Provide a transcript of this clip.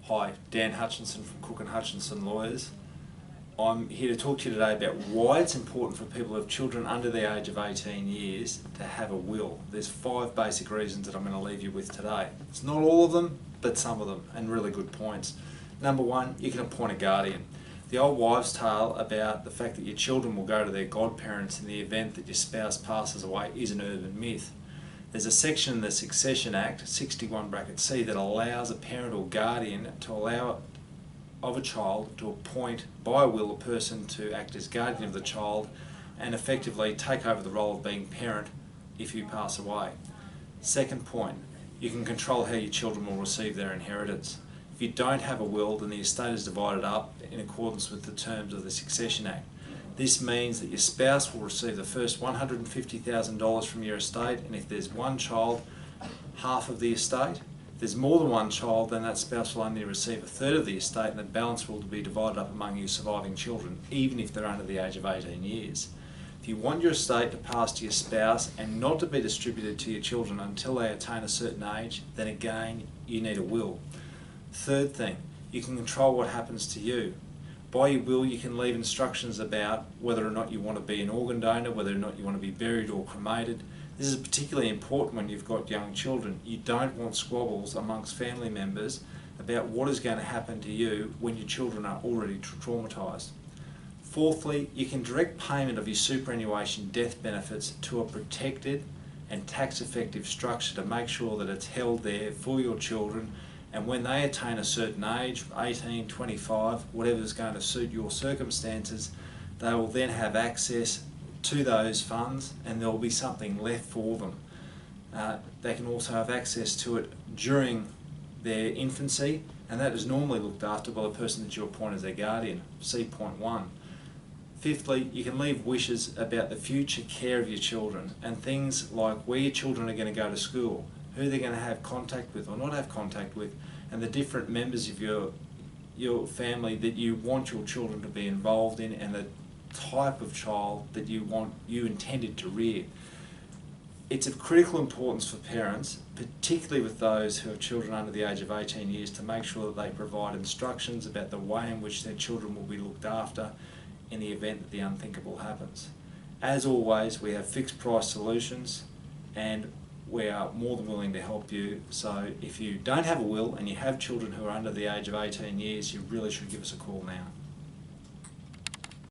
Hi, Dan Hutchinson from Cooke and Hutchinson Lawyers. I'm here to talk to you today about why it's important for people who have children under the age of 18 years to have a will. There's 5 basic reasons that I'm going to leave you with today. It's not all of them, but some of them, and really good points. Number 1, you can appoint a guardian. The old wives' tale about the fact that your children will go to their godparents in the event that your spouse passes away is an urban myth. There's a section in the Succession Act, 61(c), that allows a parent or guardian to allow of a child to appoint by will a person to act as guardian of the child and effectively take over the role of being parent if you pass away. Second point, you can control how your children will receive their inheritance. If you don't have a will, then the estate is divided up in accordance with the terms of the Succession Act. This means that your spouse will receive the first $150,000 from your estate, and if there's one child, half of the estate. If there's more than one child, then that spouse will only receive a third of the estate, and the balance will be divided up among your surviving children, even if they're under the age of 18 years. If you want your estate to pass to your spouse and not to be distributed to your children until they attain a certain age, then again, you need a will. Third thing, you can control what happens to you. By your will, you can leave instructions about whether or not you want to be an organ donor, whether or not you want to be buried or cremated. This is particularly important when you've got young children. You don't want squabbles amongst family members about what is going to happen to you when your children are already traumatised. Fourthly, you can direct payment of your superannuation death benefits to a protected and tax-effective structure to make sure that it's held there for your children, and when they attain a certain age, 18, 25, whatever is going to suit your circumstances, they will then have access to those funds and there will be something left for them. They can also have access to it during their infancy, and that is normally looked after by the person that you appoint as their guardian. See point 1. Fifthly, you can leave wishes about the future care of your children and things like where your children are going to go to school, who they're going to have contact with or not have contact with, and the different members of your family that you want your children to be involved in, and the type of child that you intended to rear. It's of critical importance for parents, particularly with those who have children under the age of 18 years, to make sure that they provide instructions about the way in which their children will be looked after in the event that the unthinkable happens. As always, we have fixed price solutions and we are more than willing to help you. So if you don't have a will and you have children who are under the age of 18 years, you really should give us a call now.